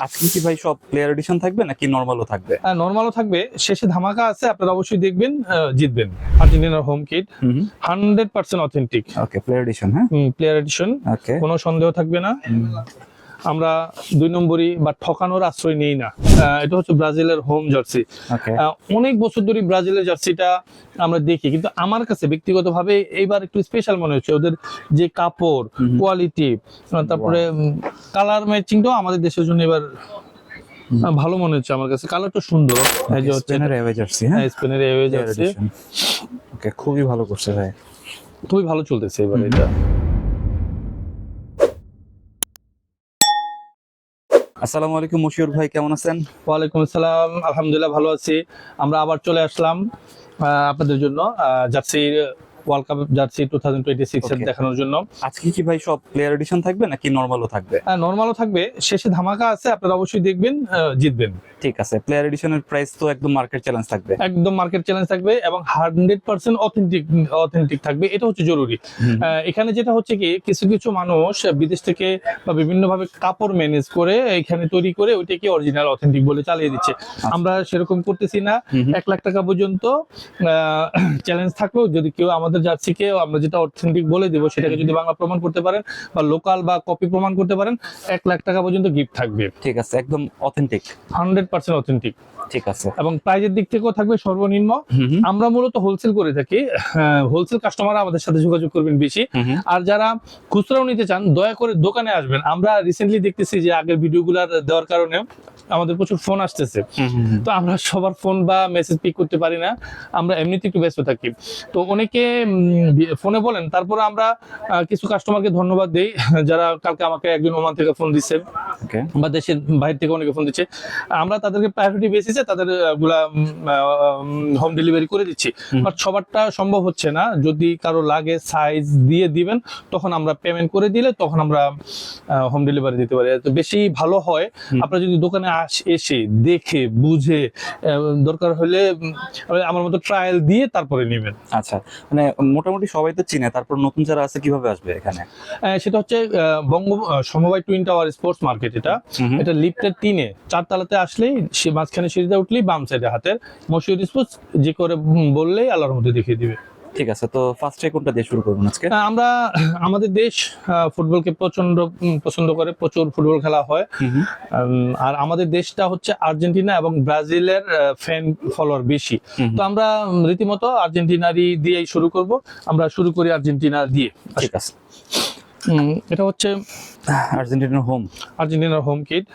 আজকে কি ভাই সব প্লেয়ার এডিশন থাকবে নাকি নরমালও থাকবে? নরমালও থাকবে, শেষে ধামাকা আছে, আপনারা অবশ্যই দেখবেন, জিতবেন। আর্জেন্টিনার হোম কিট 100% অথেন্টিক। ওকে, প্লেয়ার এডিশন। হ্যাঁ, প্লেয়ার এডিশন, ওকে, কোনো সন্দেহ থাকবে না। আমরা 2 নম্বরই বা ঠকানোর আশ্রয় নেই না। এটা হচ্ছে ব্রাজিলের হোম জার্সি। ওকে, অনেক বছর ধরে ব্রাজিলের জার্সিটা আমরা দেখি, কিন্তু আমার কাছে ব্যক্তিগতভাবে এইবার একটু স্পেশাল মনে হচ্ছে। ওদের যে কাপড় কোয়ালিটি, তারপরে কালার ম্যাচিংটাও আমাদের দেশের জন্য এবার ভালো মনে হচ্ছে আমার কাছে। কালারটা সুন্দর। এই যে হচ্ছে স্পেনের অ্যাওয়ে জার্সি। হ্যাঁ, স্পেনের অ্যাওয়ে জার্সি, ওকে, খুবই ভালো করছে ভাই, খুবই ভালো চলতেছে এবার এটা। আসসালামু আলাইকুম মশিউর ভাই, কেমন আছেন? ওয়ালাইকুম আসসালাম, আলহামদুলিল্লাহ ভালো আছি। আমরা আবার চলে আসলাম আপনাদের জন্য জার্সি ওয়ার্ল্ড কাপ জার্সি 2026 এর দেখানোর জন্য। আজকে কি ভাই সব প্লেয়ার এডিশন থাকবে নাকি নরমালও থাকবে? নরমালও থাকবে, শেষে ধামাকা আছে, আপনারা অবশ্যই দেখবেন, জিতবেন। ঠিক আছে, প্লেয়ার এডিশনের প্রাইস তো একদম মার্কেট চ্যালেঞ্জ থাকবে। একদম মার্কেট চ্যালেঞ্জ থাকবে এবং 100% অথেন্টিক থাকবে, এটা হচ্ছে জরুরি। এখানে যেটা হচ্ছে কি, কিছু কিছু মানুষ বিদেশ থেকে বা বিভিন্ন ভাবে কাপড় ম্যানেজ করে এখানে তৈরি করে ওইটাকে অরিজিনাল অথেন্টিক বলে চালিয়ে দিচ্ছে। আমরা সেরকম করতেছি না। 1 লাখ টাকা পর্যন্ত চ্যালেঞ্জ থাকলেও যদি কেউ আমাদের জার্সিকে আমরা যেটা অথেন্টিক বলে দিব সেটাকে যদি বাংলা প্রমাণ করতে পারেন বা লোকাল বা কপি প্রমাণ করতে পারেন, 1 লাখ টাকা পর্যন্ত গিফট থাকবে। ঠিক আছে, একদম অথেন্টিক, 100% অথেন্টিক। ঠিক আছে, এবং প্রাইজের দিক থেকেও থাকবে সর্বনিম্ন। আমরা মূলত হোলসেল করে থাকি, হোলসেল কাস্টমার আমাদের সাথে যোগাযোগ করবেন বেশি। আর যারা খুচরাও নিতে চান, দয়া করে দোকানে আসবেন। আমরা রিসেন্টলি দেখতেছি যে আগের ভিডিওগুলার দেওয়ার কারণে আমাদের প্রচুর ফোন আসতেছে, তো আমরা সবার ফোন বা মেসেজ পিক করতে পারি না, আমরা এমনিতে একটু ব্যস্ত থাকি। তো অনেকে ফোনে বলেন, তারপরে আমরা কিছু কাস্টমারকে ধন্যবাদ দেই যারা কালকে আমাকে একজন ওমান থেকে ফোন দিচ্ছে বা দেশের বাইরে থেকে অনেকে ফোন দিচ্ছে। আমরা তাদেরকে প্রায়োরিটি বেসিসে তাদের গুলা হোম ডেলিভারি করে দিচ্ছি। বাট সবারটা সম্ভব হচ্ছে না। যদি কারো লাগে সাইজ দিয়ে দিবেন, তখন আমরা পেমেন্ট করে দিলে তখন আমরা হোম ডেলিভারি দিতে পারি। তো বেশি ভালো হয় আপনারা যদি দোকানে এসে দেখে বুঝে, দরকার হলে আমার মতো ট্রায়াল দিয়ে তারপরে নেবেন। আচ্ছা, মানে মোটামুটি সবাই তো চিনে, তারপর নতুন যারা আছে কিভাবে আসবে এখানে? সেটা হচ্ছে বঙ্গ সমবায় টুইন টাওয়ার স্পোর্টস মার্কেট। এটা লিফটের 3-এ 4 তলাতে আসলেই সে মাঝখানে সিঁড়িতে উঠলেই বাম সাইডে হাতের মশিউর স্পোর্টস যে করে বললেই আল্লাহর মধ্যে দেখিয়ে দিবে। ঠিক আছে, তো ফার্স্টে কোনটা দিয়ে শুরু করব আজকে? আমরা আমাদের দেশ ফুটবলকে প্রচন্ড পছন্দ করে, প্রচুর ফুটবল খেলা হয়। আর আমাদের দেশটা হচ্ছে আর্জেন্টিনা এবং ব্রাজিলের ফ্যান ফলোয়ার বেশি। তো আমরা রীতিমতো আর্জেন্টিনারই দিয়েই শুরু করব। আমরা শুরু করি আর্জেন্টিনা দিয়ে। ঠিক আছে, এটা হচ্ছে আর্জেন্টিনার হোম কিট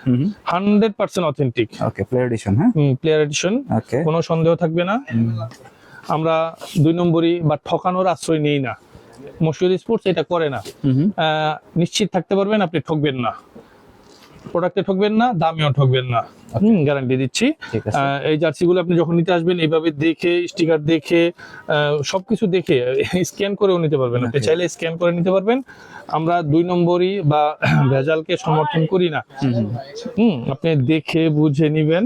100% অথেন্টিক। ওকে, প্লেয়ার এডিশন। হ্যাঁ, প্লেয়ার এডিশন, ওকে, কোনো সন্দেহ থাকবে না। আমরা 2 নম্বরই বা ঠকানোর আশ্রয় নেই না। মশিউর স্পোর্টস এটা করে না। নিশ্চিত থাকতে পারবেন আপনি ঠকবেন না, প্রোডাক্টে ঠকবেন না, দামেও ঠকবেন না, গ্যারান্টি দিচ্ছি। এই জার্সিগুলো আপনি যখন নিতে আসবেন এইভাবে দেখে, স্টিকার দেখে, সবকিছু দেখে স্ক্যান করেও নিতে পারবেন। আপনি চাইলে স্ক্যান করে নিতে পারবেন। আমরা 2 নম্বরই বা ভেজালকে সমর্থন করি না। আপনি দেখে বুঝে নিবেন,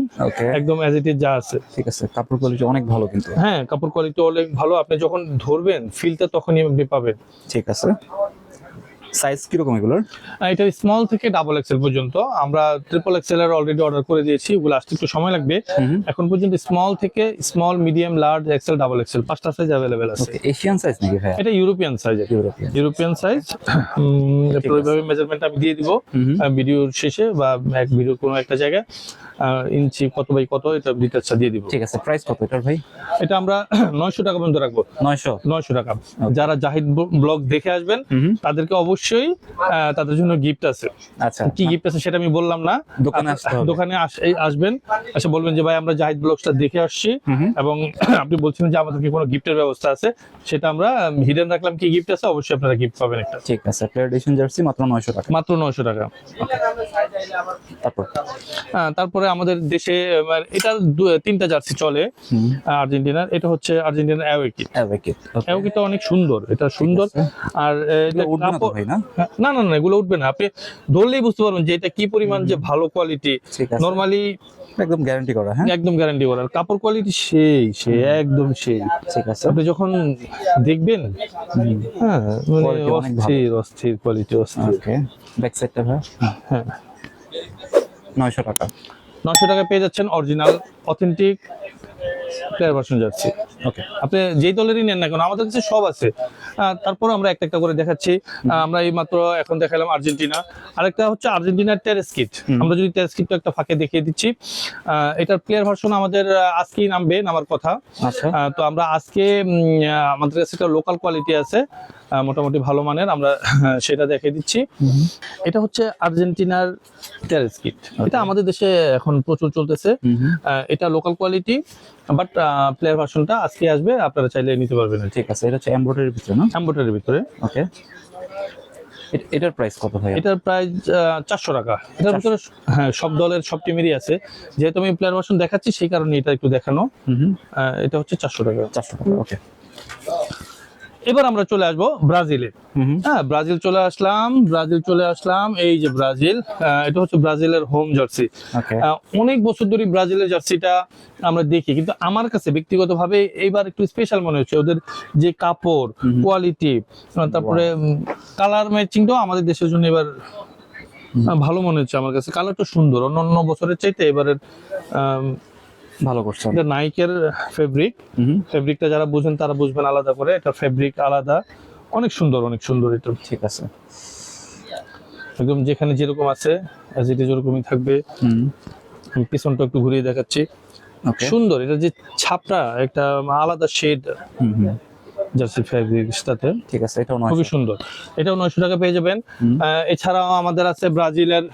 একদম অ্যাজ ইট ইজ যা আছে। ঠিক আছে, কাপড় কোয়ালিটি অনেক ভালো কিন্তু। হ্যাঁ, কাপড় কোয়ালিটি অনেক ভালো। আপনি যখন ধরবেন ফিলটা তখনই আপনি পাবেন। ঠিক আছে, সাইজ কি রকম এগুলোর? এটা স্মল থেকে ডাবল এক্সেল পর্যন্ত। আমরা ট্রিপল এক্সেল এর অলরেডি অর্ডার করে দিয়েছি, ওগুলো আসতে একটু সময় লাগবে। এখন পর্যন্ত স্মল থেকে small, medium, large, XL, double XL 5টা সাইজ अवेलेबल আছে। এশিয়ান সাইজ নাকি ভাই? এটা ইউরোপিয়ান সাইজ। European size. এইভাবে মেজারমেন্ট আমি দিয়ে দিব ভিডিওর শেষে বা এক ভিডিও কোনো একটা জায়গায় ইঞ্চি কত বাই কত এটা ডিটেইলসটা দিয়ে দিব। ঠিক আছে, প্রাইস কত এটার ভাই? এটা আমরা 900 টাকা পর্যন্ত রাখবো। 900 টাকা। যারা জাহিদ ব্লগ দেখে আসবেন তাদেরকে অবশ্যই তাদের জন্য গিফট আছে। আচ্ছা, কি গিফট আছে সেটা আমি বললাম না। দোকানে আসবেন, এসে বলবেন যে ভাই আমরা জাহিদ ব্লগসটা দেখে আসছি এবং আপনি বলছেন যে আমাদেরকে কোনো গিফটের ব্যবস্থা আছে, সেটা আমরা হিডেন রাখলাম। কি গিফট আছে অবশ্যই আপনারা গিফট পাবেন একটা। ঠিক আছে, প্লেয়ার এডিশন জার্সি মাত্র 900 টাকা। মাত্র 900 টাকা। তারপরে আমাদের দেশে এটা 3টা জার্সি চলে আর্জেন্টিনার। এটা হচ্ছে আর্জেন্টিনার অ্যাওয়ে কিট অনেক সুন্দর। এটা সুন্দর। আর না না না, এগুলো উঠবে না। আপনি ধরলেই বুঝতে পারবেন যে এটা কি পরিমাণ যে ভালো কোয়ালিটি। নরমালি একদম গ্যারান্টি করা। হ্যাঁ, একদম গ্যারান্টি করা। কাপড় কোয়ালিটি সেই একদম সেই। ঠিক আছে, আপনি যখন দেখবেন, হ্যাঁ, মানে অস্থির কোয়ালিটি, অস্থির। ওকে, ব্যাক সাইডটা ভাই। হ্যাঁ, 900 টাকা। 900 টাকায় পেয়ে যাচ্ছেন original authentic player version jersey. Okay, আপনি যেই দলেরই নেন না কেন, আমাদের কাছে সব আছে। তারপর আমরা একটা একটা করে দেখাচ্ছি। আমরা এই মাত্র এখন দেখালাম আর্জেন্টিনা, আরেকটা হচ্ছে আর্জেন্টিনার টেরেস কিট। আমরা যদি টেরেস কিটটা একটা ফাঁকে দেখিয়ে দিচ্ছি, এটার প্লেয়ার ভার্সন আমাদের আজকেই নামার কথা। আচ্ছা, তো আমরা আজকে আমাদের কাছে একটা লোকাল কোয়ালিটি আছে, মোটামুটি ভালো মানের, আমরা সেটা দেখিয়ে দিচ্ছি। এটা হচ্ছে আর্জেন্টিনার টেরেস কিট, এটা আমাদের দেশে এখন প্রচুর চলতেছে। এটা লোকাল কোয়ালিটি, বাট প্লেয়ার ভার্সনটা আজকে আসবে, আপনারা চাইলে নিতে পারবেন। ঠিক আছে। এটা হচ্ছে এমব্রয়ডারির ভিতরে না? এমব্রয়ডারির ভিতরে। ওকে, এটার প্রাইস কত ভাই? এটার প্রাইস 400 টাকা। এটার ভিতরে হ্যাঁ সব দলের সব টিমেরই আছে, যেহেতু আমি প্লেয়ার ভার্সন দেখাচ্ছি সেই কারণে এটা একটু দেখানো। এটা হচ্ছে 400 টাকা। 400 টাকা। ওকে, এবার আমরা চলে আসবো ব্রাজিলে। হ্যাঁ, ব্রাজিল চলে আসলাম। এই যে ব্রাজিল, এটা হচ্ছে ব্রাজিলের হোম জার্সি। ওকে, অনেক বছর ধরে ব্রাজিলের জার্সিটা আমরা দেখি, কিন্তু আমার কাছে ব্যক্তিগতভাবে এইবার একটু স্পেশাল মনে হচ্ছে। ওদের যে কাপড় কোয়ালিটি, তারপরে কালার ম্যাচিংটাও আমাদের দেশের জন্য এবার ভালো মনে হচ্ছে আমার কাছে। কালারটা সুন্দর, অন্য বছরের চাইতে এবারের ভালো করছে। এটা নাইকের ফেব্রিকটা যারা বুঝেন তারা বুঝবেন আলাদা করে, এটা ফেব্রিক আলাদা, অনেক সুন্দর এটা। ঠিক আছে, একদম যেখানে যেরকম আছে as it is যেরকমই থাকবে। আমি পিছনটা একটু ঘুরিয়ে দেখাচ্ছি। সুন্দর, এটা যে ছাপটা একটা আলাদা শেড জার্সি ফেব্রিক্সটাতে। ঠিক আছে, এটাও খুবই সুন্দর। এটাও 900 টাকা পেয়ে যাবেন। এছাড়াও আমাদের আছে ব্রাজিলের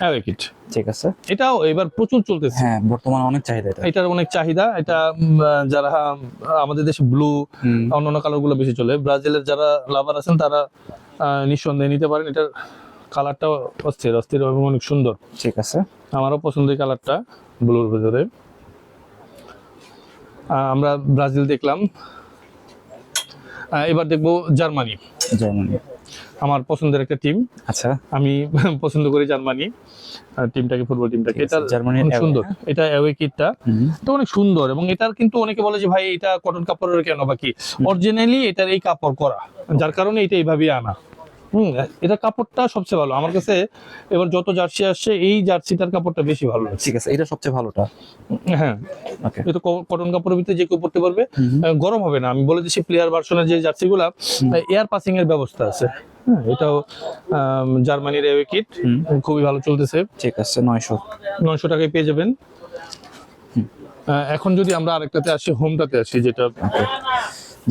অ্যাওয়ে কিট। ঠিক আছে, এটাও এবার প্রচুর চলতেছে। হ্যাঁ, বর্তমানে অনেক চাহিদা এটা। এটার অনেক চাহিদা। এটা যারা আমাদের দেশে ব্লু অন্যান্য কালার গুলো বেশি চলে, ব্রাজিলের যারা লাভার আছেন তারা নিঃসন্দেহে নিতে পারেন। এটার কালারটা অস্থির এবং অনেক সুন্দর। ঠিক আছে, আমারও পছন্দের কালারটা ব্লুর ভেতরে। আমরা ব্রাজিল দেখলাম, এবার দেখবো জার্মানি। আমার পছন্দের একটা টিম। আচ্ছা, আমি পছন্দ করি জার্মানি টিমটাকে, ফুটবল টিমটাকে। এটা জার্মানি সুন্দর, এটা অ্যাওয়ে কিটটা তো অনেক সুন্দর। এবং এটার কিন্তু অনেকে বলে যে ভাই এটা কটন কাপড়ের কেন, বাকি অরিজিনালি এটার এই কাপড় করা, যার কারণে এটা এইভাবেই আনা। এটা কাপড়টা সবচেয়ে ভালো আমার কাছে। এবার যত জার্সি আসছে এই জার্সিটার কাপড়টা বেশি ভালো লাগছে। ঠিক আছে, এটা সবচেয়ে ভালোটা। হ্যাঁ, ওকে, এটা কটন কাপড়ের ভিতরে যে কেউ পড়তে পারবে, গরম হবে না। আমি বলে দিচ্ছি প্লেয়ার ভার্সনের যে জার্সিগুলা এয়ার পাসিং এর ব্যবস্থা আছে। এটাও জার্মানির অ্যাওয়ে কিট, খুবই ভালো চলতেছে। ঠিক আছে, 900 টাকায় পেয়ে যাবেন। এখন যদি আমরা আরেকটাতে আসি, হোমটাতে আসি, যেটা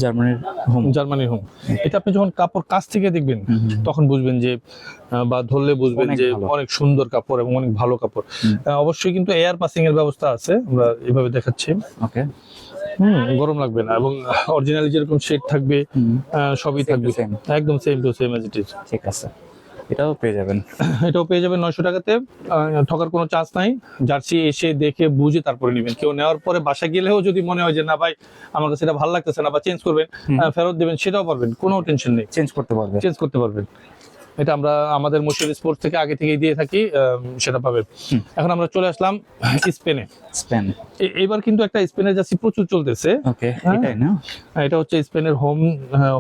জার্মানির হোম। এটা আপনি যখন কাপড় কাছ থেকে দেখবেন তখন বুঝবেন যে, বা ধরলে বুঝবেন যে অনেক সুন্দর কাপড় এবং অনেক ভালো কাপড়। অবশ্যই কিন্তু এয়ার পাসিং এর ব্যবস্থা আছে, আমরা এভাবে দেখাচ্ছি। ওকে, গরম লাগবে না, এবং অরিজিনালি যেরকম শেড থাকবে সবই থাকবে একদম same to same as it is. ঠিক আছে, এটাও পেয়ে যাবেন। 900 টাকাতে, ঠকার কোনো চান্স নাই। জার্সি এসে দেখে বুঝে তারপরে নেবেন। কেউ নেওয়ার পরে বাসা গেলেও যদি মনে হয় যে না ভাই আমার কাছে এটা ভালো লাগতেছে না, বা চেঞ্জ করবেন, ফেরত দেবেন, সেটাও পারবেন, কোনো টেনশন নেই। চেঞ্জ করতে পারবেন। এটা আমরা আমাদের মুশির স্পোর্টস থেকে আগে থেকেই দিয়ে থাকি, সেটা পাবেন। এখন আমরা চলে আসলাম স্পেনে। এবার কিন্তু একটা স্পেনের জার্সি প্রচুর চলতেছে। ওকে, এটাই না? এটা হচ্ছে স্পেনের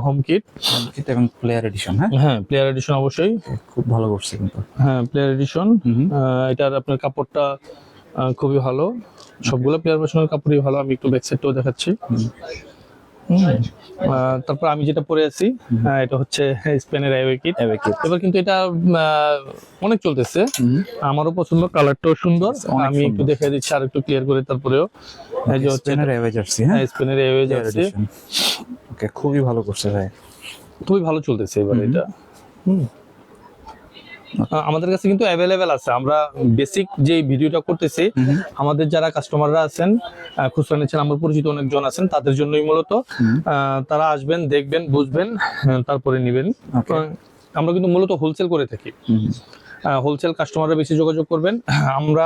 হোম কিট এবং প্লেয়ার এডিশন। হ্যাঁ, প্লেয়ার এডিশন অবশ্যই খুব ভালো করছে কিন্তু। হ্যাঁ, প্লেয়ার এডিশন। এটার আপনার কাপড়টা খুবই ভালো, সবগুলো প্লেয়ার ভার্সনের কাপড়ই ভালো। আমি একটু ব্যাক সাইডটাও দেখাচ্ছি। তারপর আমি যেটা পরে আছি, এটা হচ্ছে স্পেনের অ্যাওয়ে কিট। এবার কিন্তু এটা অনেক চলতেছে, আমারও পছন্দ, কালারটাও সুন্দর। আমি একটু দেখিয়ে দিচ্ছি আর একটু ক্লিয়ার করে। তারপরেও এই যে স্পেনের অ্যাওয়ে জার্সি। হ্যাঁ, স্পেনের অ্যাওয়ে জার্সি। ওকে, খুবই ভালো করছে ভাই, খুবই ভালো চলতেছে এবার এটা। আমাদের কাছে কিন্তু অ্যাভেলেবেল আছে। আমরা বেসিক যে ভিডিওটা করতেছি, আমাদের যারা কাস্টমাররা আছেন, খুচরা নিচ্ছেন, আমার পরিচিত অনেকজন আছেন, তাদের জন্যই মূলত। তারা আসবেন, দেখবেন, বুঝবেন, তারপরে নেবেন। আমরা কিন্তু মূলত হোলসেল করে থাকি। হোলসেল কাস্টমাররা বেশি যোগাযোগ করবেন। আমরা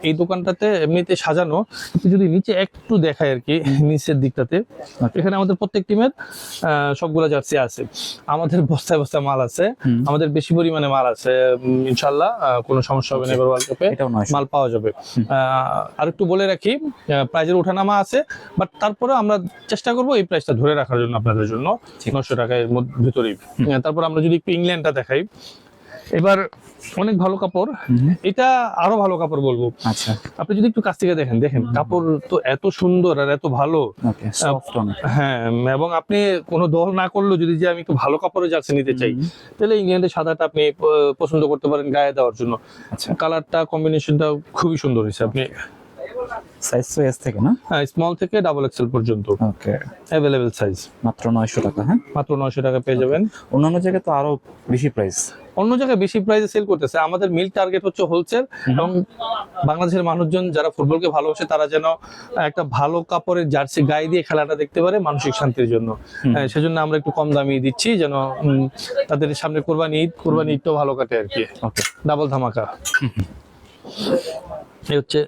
এই দোকানটাতে এমনিতে সাজানো, যদি নিচে একটু দেখায় আর কি, নিচের দিকটাতে এখানে আমাদের প্রত্যেক টিমের সবগুলা জার্সি আছে। আমাদের বস্তায় বস্তায় মাল আছে, আমাদের বেশি পরিমাণে মাল আছে। ইনশাল্লাহ কোনো সমস্যা হবে না, এবার ওয়ার্ল্ড কাপে মাল পাওয়া যাবে। আর একটু বলে রাখি, প্রাইজের ওঠানামা আছে, বাট তারপরে আমরা চেষ্টা করবো এই প্রাইসটা ধরে রাখার জন্য আপনাদের জন্য, 900 টাকার ভিতরেই। তারপর আমরা যদি একটু ইংল্যান্ডটা দেখাই, এবার অনেক ভালো কাপড়, এটা আরো ভালো কাপড় বলবো। আচ্ছা, আপনি যদি একটু কাছ থেকে দেখেন কাপড় তো এত সুন্দর আর এত ভালো। ওকে, সফট অনেক। হ্যাঁ, এবং আপনি কোনো দল না করলেও যদি যে আমি একটু ভালো কাপড়ে জার্সি নিতে চাই, তাহলে ইংল্যান্ডের সাদাটা আপনি পছন্দ করতে পারেন গায়ে দেওয়ার জন্য। আচ্ছা, কালারটা কম্বিনেশনটা খুবই সুন্দর হয়েছে। আপনি সাইজ তো এস থেকে না? হ্যাঁ, স্মল থেকে ডাবল এক্সেল পর্যন্ত ওকে, অ্যাভেলেবেল সাইজ। মাত্র 900 টাকা। হ্যাঁ, মাত্র 900 টাকা পেয়ে যাবেন। অন্যান্য জায়গায় তো আরো বেশি প্রাইস। অন্য জায়গায় বেশি প্রাইসে সেল করতেছে, আমাদের মিল টার্গেট হচ্ছে হোলসেল, এবং বাংলাদেশের মানুষজন যারা ফুটবলকে ভালোবাসে তারা যেন একটা ভালো কাপড়ের জার্সি গায়ে দিয়ে খেলাটা দেখতে পারে মানসিক শান্তির জন্য। সেজন্য আমরা একটু কম দামি দিচ্ছি, যেন তাদের সামনে কোরবানি ঈদটাও ভালো কাটে আর কি। ওকে, ডাবল ধামাকা। এই হচ্ছে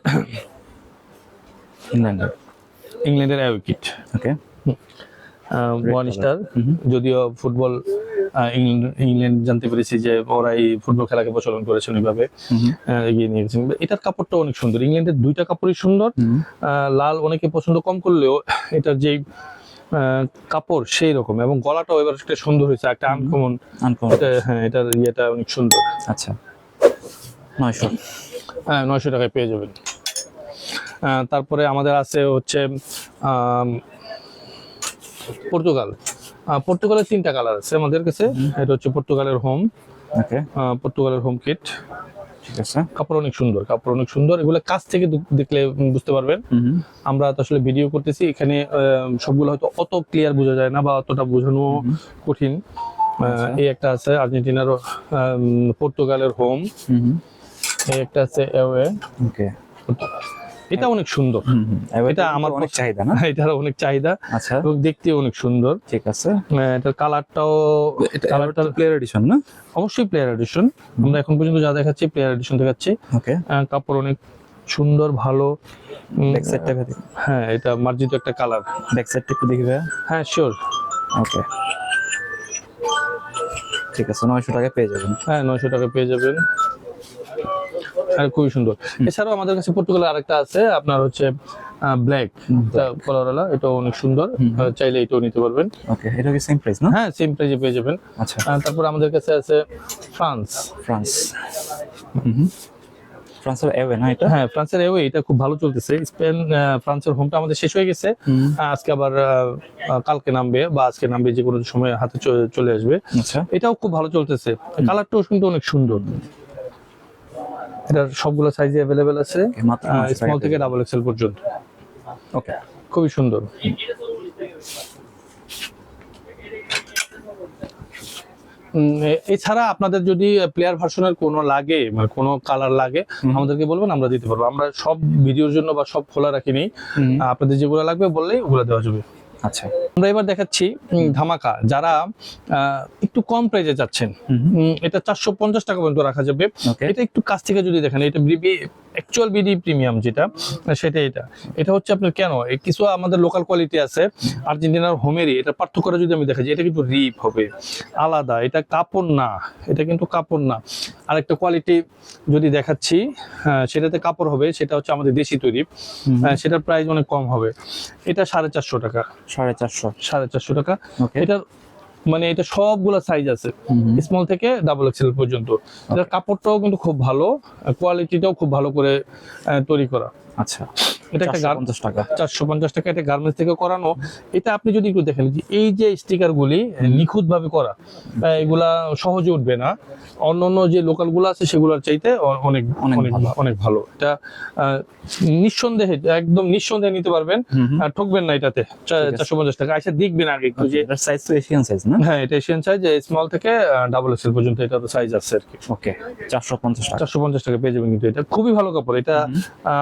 ইংল্যান্ডের অ্যাওয়ে কিট। ওকে, ওয়ান স্টার। যদিও ফুটবল ইংল্যান্ড জানতে পেরেছি যে ওরা এই ফুটবল খেলাকে প্রচলন করেছেন ওইভাবে এগিয়ে নিয়ে গেছেন। এটার কাপড়টা অনেক সুন্দর, ইংল্যান্ডের দুইটা কাপড়ই সুন্দর। লাল অনেকে পছন্দ কম করলেও এটার যে কাপড় সেই রকম, এবং গলাটাও এবার একটা সুন্দর হয়েছে, একটা আনকমন। হ্যাঁ, এটার ইয়েটা অনেক সুন্দর। আচ্ছা, 900। হ্যাঁ, 900 টাকায় পেয়ে যাবেন। তারপরে আমাদের আছে হচ্ছে পর্তুগালের 3টা কালার আছে আমাদের কাছে। এটা হচ্ছে পর্তুগালের হোম। ওকে, পর্তুগালের হোম কিট। ঠিক আছে, কাপড় অনেক সুন্দর, এগুলো কাছ থেকে দেখলে বুঝতে পারবেন। আমরা তো আসলে ভিডিও করতেছি, এখানে সবগুলো হয়তো অত ক্লিয়ার বোঝা যায় না বা অতটা বোঝানো কঠিন। এই একটা আছে আর্জেন্টিনার পর্তুগালের হোম। এই একটা আছে অ্যাওয়ে। ওকে, এটা অনেক সুন্দর। এটা আমার অনেক চাহিদা না? এটার অনেক চাহিদা। আচ্ছা, এবং দেখতে অনেক সুন্দর। ঠিক আছে। এটার কালারটাও প্লেয়ার এডিশন না? অবশ্যই প্লেয়ার এডিশন। আমরা এখন পর্যন্ত যা দেখাচ্ছি প্লেয়ার এডিশন দেখাচ্ছি। ওকে, কাপড় অনেক সুন্দর, ভালো। ব্যাক সাইডটা ভেতরে। হ্যাঁ, এটা মার্জিত একটা কালার। ব্যাক সাইডটা একটু দেখবে। হ্যাঁ, শিওর। ওকে, ঠিক আছে, 900 টাকায় পেয়ে যাবেন। হ্যাঁ, 900 টাকা পেয়ে যাবেন। আর খুবই সুন্দর। এছাড়াও আমাদের কাছে পর্তুগালের আরেকটা আছে, আপনার হচ্ছে ব্ল্যাক কলারওয়ালা, এটাও অনেক সুন্দর। চাইলে এটাও নিতে পারবেন। ওকে, এটা কি সেম প্রাইস না? হ্যাঁ, সেম প্রাইসে পেয়ে যাবেন। আচ্ছা, তারপর আমাদের কাছে আছে ফ্রান্স। ফ্রান্সের অ্যাওয়ে না এটা? হ্যাঁ, ফ্রান্সের অ্যাওয়ে, এটা খুব ভালো চলতেছে। ফ্রান্সের হোমটা আমাদের শেষ হয়ে গেছে। আজকে আবার কালকে নামবে বা আজকে নামবে, যে কোনো সময় হাতে চলে আসবে। আচ্ছা, এটাও খুব ভালো চলতেছে। কালারটাও কিন্তু অনেক সুন্দর। এটার সবগুলো সাইজে অ্যাভেলেবেল আছে, স্মল থেকে ডাবল এক্সেল পর্যন্ত। ওকে, খুবই সুন্দর। এছাড়া আপনাদের যদি প্লেয়ার ভার্সনের কোনো লাগে, মানে কোনো কালার লাগে, আমাদেরকে বলবেন, আমরা দিতে পারবো। আমরা সব ভিডিওর জন্য বা সব খোলা রাখিনি, আপনাদের যেগুলো লাগবে বললেই ওগুলো দেওয়া যাবে। আচ্ছা, আমরা এবার দেখাচ্ছি ধামাকা। যারা একটু কম প্রাইসে যাচ্ছেন, এটা 450 টাকা পর্যন্ত রাখা যাবে। এটা একটু কাছ থেকে যদি দেখেন, এটা বিডি অ্যাকচুয়াল বিডি প্রিমিয়াম যেটা, সেটা এটা হচ্ছে আপনার কেন কিছু আমাদের লোকাল কোয়ালিটি আছে আর্জেন্টিনার হোমেরই। এটা পার্থক্য যদি আমি দেখাচ্ছি, এটা কিন্তু রিপ হবে আলাদা, এটা কাপড় না, এটা কিন্তু কাপড় না। আরেকটা কোয়ালিটি যদি দেখাচ্ছি, সেটাতে কাপড় হবে, সেটা হচ্ছে আমাদের দেশি তৈরি, সেটার প্রাইস অনেক কম হবে। এটা 450 টাকা। 450 টাকা। এটার মানে এটা সবগুলা সাইজ আছে, স্মল থেকে ডাবল এক্সেল পর্যন্ত। এটার কাপড়টাও কিন্তু খুব ভালো, কোয়ালিটিটাও খুব ভালো করে তৈরি করা। আচ্ছা, এটা একটা 450 টাকা, এটা গার্মেন্টস থেকে করানো। এটা আপনি যদি একটু দেখেন, এই যে স্টিকার গুলি নিখুঁত ভাবে করা, এগুলা সহজে উঠবে না। অন্যান্য যে লোকাল গুলো আছে সেগুলোর চাইতে অনেক অনেক অনেক ভালো। এটা নিঃসন্দেহে, একদম নিঃসন্দেহে নিতে পারবেন, ঠকবেন না এটাতে। 450 টাকা। আচ্ছা, দেখবেন আগে একটু যে সাইজ তো এশিয়ান সাইজ না? হ্যাঁ, এটা এশিয়ান সাইজ, স্মল থেকে ডাবল এক্সেল পর্যন্ত এটা তো সাইজ আছে আর কি। ওকে, 450 টাকা পেয়ে যাবেন। কিন্তু এটা খুবই ভালো কাপড়, এটা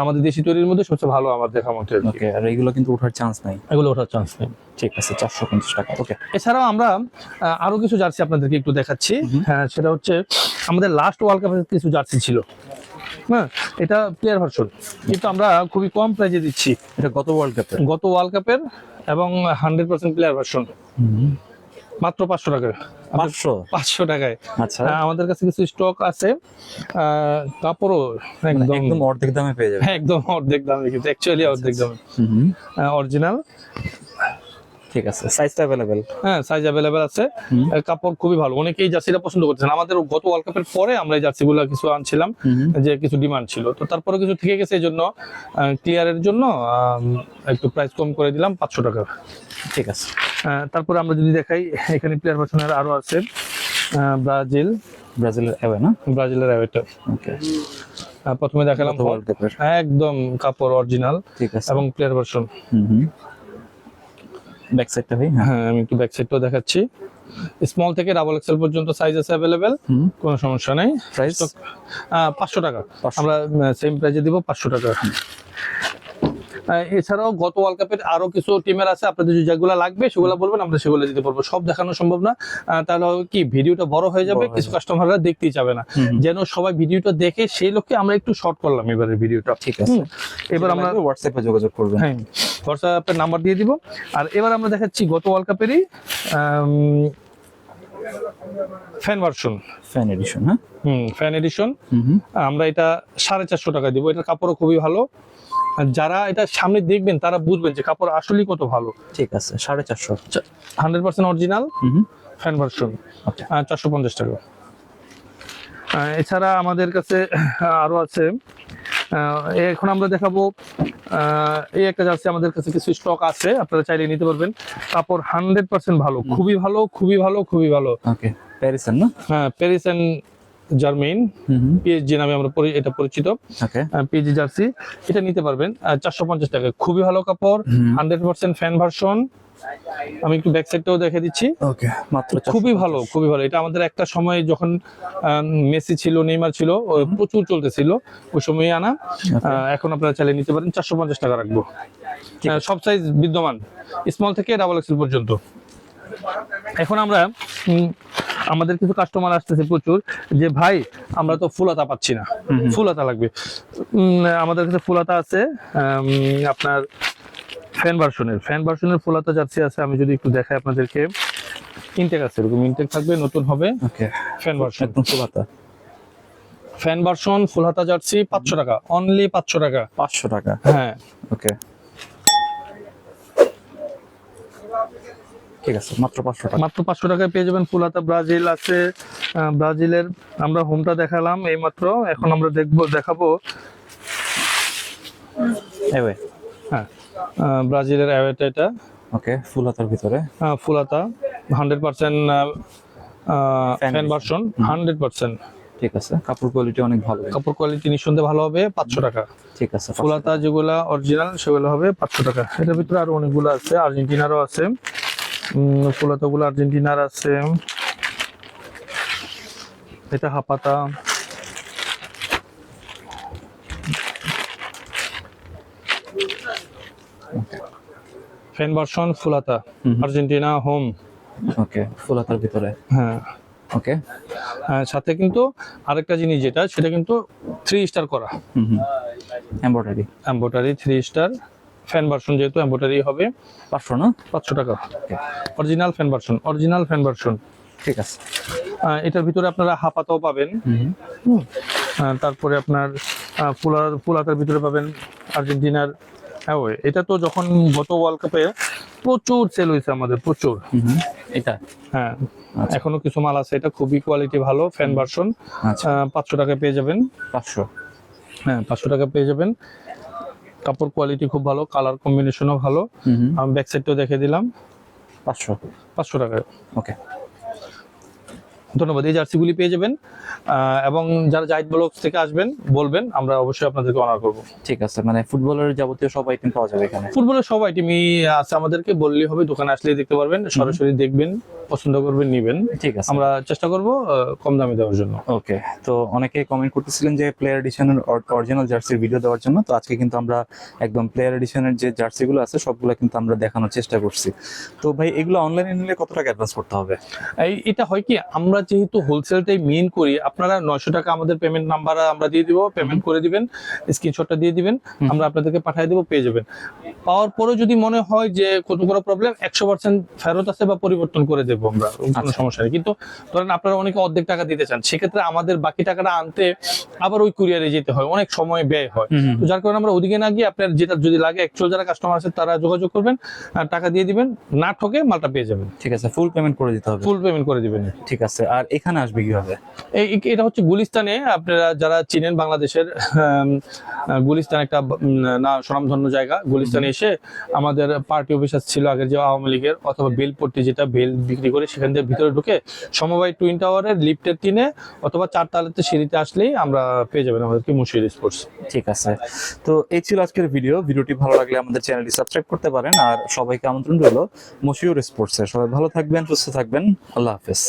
আমাদের দেশি তৈরির মধ্যে সবচেয়ে ভালো আমার দেখা মতে। ওকে, আর এগুলো কিন্তু ওঠার চান্স নাই? এগুলো ওঠার চান্স নেই। ঠিক আছে, 450 টাকা। ওকে, এছাড়াও আমরা আরো কিছু জার্সি আপনাদেরকে একটু দেখাচ্ছি। হ্যাঁ, সেটা হচ্ছে আমাদের লাস্ট ওয়ার্ল্ড কাপের কিছু জার্সি ছিল। হ্যাঁ, এটা প্লেয়ার ভার্সন, কিন্তু আমরা খুবই কম প্রাইজে দিচ্ছি। এটা গত ওয়ার্ল্ড কাপের এবং 100% প্লেয়ার ভার্সন, মাত্র 500 টাকায়। 500 টাকায়। আচ্ছা, আমাদের কাছে কিছু স্টক আছে। কাপড়ও একদম অর্ধেক দামে পেয়ে যাবে। একদম অর্ধেক দামে, কিন্তু অ্যাকচুয়ালি অর্ধেক দামে, অরিজিনাল। ঠিক আছে, সাইজটা अवेलेबल? হ্যাঁ, সাইজ অ্যাভেলেবেল আছে। কাপড় খুবই ভালো, অনেকেই জার্সিটা পছন্দ করছেন। আমাদের গত ওয়ার্ল্ড কাপের পরে আমরা এই জার্সিগুলো কিছু আনছিলাম, যে কিছু ডিমান্ড ছিল, তো তারপরে কিছু থেকে গেছে, এই জন্য ক্লিয়ারের জন্য একটু প্রাইস কম করে দিলাম 500 টাকা। ঠিক আছে। তারপরে আমরা যদি দেখাই, এখানে প্লেয়ার ভার্সনের আরো আছে। ব্রাজিলের অ্যাওয়ে না? ব্রাজিলের অ্যাওয়েটা। ওকে, প্রথমে দেখালাম ওয়ার্ল্ড কাপের একদম কাপড় অরিজিনাল, ঠিক আছে। এবং প্লেয়ার ভার্সন। ব্যাক সাইডটা ভাই? হ্যাঁ, আমি একটু ব্যাক সাইডটাও দেখাচ্ছি। স্মল থেকে ডাবল এক্সেল পর্যন্ত সাইজ আছে অ্যাভেলেবেল, কোনো সমস্যা নাই। প্রাইস 500 টাকা, আমরা সেম প্রাইসে দিব 500 টাকা। এছাড়াও গত ওয়ার্ল্ড কাপের আরো কিছু টিমের আছে, আপনাদের যেগুলো লাগবে সেগুলো বলবেন, আমরা সেগুলো দিতে পারবো। সব দেখানো সম্ভব না, তাহলে হবে কি ভিডিওটা বড় হয়ে যাবে, কিছু কাস্টমাররা দেখতেই চাবে না। যেন সবাই ভিডিওটা দেখে, সেই লক্ষ্যে আমরা একটু শর্ট করলাম এবারে ভিডিওটা। ঠিক আছে, এবার আমরা হোয়াটসঅ্যাপে যোগাযোগ করবেন। হ্যাঁ, হোয়াটসঅ্যাপের নাম্বার দিয়ে দিব। আর এবার আমরা দেখাচ্ছি গত ওয়ার্ল্ড কাপেরই ফ্যান ভার্সন, ফ্যান এডিশন। হ্যাঁ, ফ্যান এডিশন। আমরা এটা 450 টাকা দিব। এটার কাপড়ও খুবই ভালো, যারা এটা সামনে দেখবেন তারা বুঝবেন যে কাপড় আসলেই কত ভালো। ঠিক আছে, 450, 100% অরিজিনাল ফ্যান ভার্সন, 450 টাকা। এছাড়া আমাদের কাছে আরো আছে। এখন আমরা দেখাবো এই একটা জার্সি, আমাদের কাছে কিছু স্টক আছে, আপনারা চাইলে নিতে পারবেন। কাপড় 100% ভালো, খুবই ভালো, খুবই ভালো, খুবই ভালো। ওকে, প্যারিসের না? হ্যাঁ, প্যারিস এন্ড জার্মেইন, পিএসজি নামে আমরা এটা পরিচিত। ওকে, পিএসজি জার্সি, এটা নিতে পারবেন 450 টাকা। খুবই ভালো কাপড়, 100% ফ্যান ভার্সন। আমি একটু ব্যাক সাইডটাও দেখে দিচ্ছি। ওকে, মাত্র খুবই ভালো, খুবই ভালো। এটা আমাদের একটা সময় যখন মেসি ছিল, নেইমার ছিল, প্রচুর চলতেছিল, ওই সময় আনা। এখন আপনারা চাইলে নিতে পারেন, 450 টাকা রাখবো। সব সাইজ বিদ্যমান, স্মল থেকে ডাবল এক্সেল পর্যন্ত। এখন আমরা আমাদের কিছু কাস্টমার আসতেছে প্রচুর, যে ভাই আমরা তো ফুলাতা পাচ্ছি না, ফুলাতা লাগবে। আমাদের কাছে ফুলাতা আছে, আপনার ফ্যান ভার্সনের ফুলাতা জার্সি আছে। আমি যদি একটু দেখাই আপনাদেরকে, ইনটেক আছে, এরকম ইনটেক থাকবে, নতুন হবে। ওকে, ফ্যান ভার্সন, একদম ফুলাতা। ফ্যান ভার্সন ফুলহাতা জার্সি 500 টাকা, অনলি 500 টাকা। 500 টাকা, হ্যাঁ, ওকে, ঠিক আছে, মাত্র 500 টাকা। মাত্র 500 টাকায় পেয়ে যাবেন ফুলহাতা। ব্রাজিল আছে, ব্রাজিলের আমরা হোমটা দেখালাম এই মাত্র। এখন আমরা দেখাবো এওয়ে। হ্যাঁ, ব্রাজিলের অ্যাওয়েটা এটা। ওকে, ফুলাতার ভিতরে, ফুলহাতা 100% ফ্যান ভার্সন, 100%। ঠিক আছে, কাপড় কোয়ালিটি অনেক ভালো। কাপড় কোয়ালিটি নিঃসন্দেহে ভালো হবে, 500 টাকা। ঠিক আছে, ফুলহাতা যেগুলা অরিজিনাল সেগুলো হবে 500 টাকা। এটার ভিতরে আরো অনেকগুলো আছে, আর্জেন্টিনারও আছে। ফুলহাতা গুলো আর্জেন্টিনার আছে। এটা হাপাতা, ফ্যান ভার্সন ফুলহাতা, আর্জেন্টিনা হোম। ওকে, ফুলাতার ভিতরে। হ্যাঁ, ওকে, সাথে কিন্তু আরেকটা জিনিস যেটা, সেটা কিন্তু 3 স্টার করা, এমব্রয়ডারি 3 স্টার। ফ্যান ভার্সন যেহেতু এমব্রয়ডারি হবে, 500 না? 500 টাকা। Original fan version. ঠিক আছে, এটার ভিতরে আপনারা হাপাতাও পাবেন। তারপরে আপনার ফুলাতার ভিতরে পাবেন আর্জেন্টিনার অ্যাওয়ে। এটা তো যখন গত ওয়ার্ল্ড কাপে প্রচুর সেল হয়েছে আমাদের, প্রচুর। এটা হ্যাঁ, এখনো কিছু মাল আছে। এটা খুবই কোয়ালিটি ভালো, ফ্যান ভার্সন। 500 টাকায় পেয়ে যাবেন। 500? হ্যাঁ, 500 টাকা পেয়ে যাবেন। কাপড় কোয়ালিটি খুব ভালো, কালার কম্বিনেশনও ভালো। আমি ব্যাক সাইডটাও দেখে দিলাম। 500 টাকায়। ওকে, ধন্যবাদ। এই জার্সিগুলি পেয়ে যাবেন, এবং যারা জাহিদ ব্লগস থেকে আসবেন বলবেন, আমরা অবশ্যই আপনাদেরকে অনার করব। ঠিক আছে, মানে ফুটবলের যাবতীয় সব আইটেম পাওয়া যাবে এখানে? ফুটবলের সব আইটেমই আছে, আমাদেরকে বললেই হবে, দোকানে আসলেই দেখতে পারবেন, সরাসরি দেখবেন, পছন্দ করবেন, নিবেন। ঠিক আছে, আমরা চেষ্টা করব কম দামে দেওয়ার জন্য। ওকে। তো অনেকে কমেন্ট করতেছিলেন যে প্লেয়ার এডিশনের অরিজিনাল জার্সির ভিডিও দেওয়ার জন্য, তো আজকে কিন্তু আমরা একদম প্লেয়ার এডিশনের যে জার্সিগুলো আছে সবগুলো কিন্তু আমরা দেখানোর চেষ্টা করছি। তো ভাই, এগুলো অনলাইনে নিলে কত টাকা অ্যাডভান্স করতে হবে? এটা হয় কি, আমরা যেহেতু হোলসেলটাই মেইন করি, আপনারা 900 টাকা আমাদের পেমেন্ট নাম্বার আমরা দিয়ে দিব, পেমেন্ট করে দিবেন, স্ক্রিনশটটা দিয়ে দিবেন, আমরা আপনাদেরকে পাঠিয়ে দেবো, পেয়ে যাবেন। পাওয়ার পরে যদি মনে হয় যে কোনো প্রবলেম, 100% ফেরত আছে বা পরিবর্তন করে দেবো আমরা, কোনো সমস্যা নেই। কিন্তু ধরেন আপনারা অনেকে অর্ধেক টাকা দিতে চান, সেক্ষেত্রে আমাদের বাকি টাকাটা আনতে আবার ওই কুরিয়ারে যেতে হয়, অনেক সময় ব্যয় হয়। তো যার কারণে আমরা ওদিকে না গিয়ে আপনার যেটা যদি লাগে, অ্যাকচুয়াল যারা কাস্টমার আছে তারা যোগাযোগ করবেন, আর টাকা দিয়ে দিবেন, না ঠকে মালটা পেয়ে যাবেন। ঠিক আছে, ফুল পেমেন্ট করে দিতে হবে? ফুল পেমেন্ট করে দিবেন। ঠিক আছে, আর এখানে আসবে কিভাবে? এটা হচ্ছে গুলিস্তানে, আপনারা যারা চিনেন বাংলাদেশের গুলিস্তান একটা না স্বনামধন্য জায়গা। গুলিস্তানে এসে আমাদের পার্টি অফিস ছিল আগের যে আওয়ামী লীগের, অথবা বেলপট্টি যেটা বেল বিক্রি করে, সেখান থেকে ভিতরে ঢুকে সমবায় টুইন টাওয়ারের লিফটের 3-এ অথবা 4 তলাতে সিঁড়িতে আসলেই আমরা পেয়ে যাবেন আমাদেরকে, মুশির স্পোর্টস। ঠিক আছে, তো এই ছিল আজকের ভিডিওটি ভালো লাগলে আমাদের চ্যানেলটি সাবস্ক্রাইব করতে পারেন, আর সবাইকে আমন্ত্রণ রইল মশিউর স্পোর্টসে। সবাই ভালো থাকবেন, সুস্থ থাকবেন, আল্লাহ হাফেজ।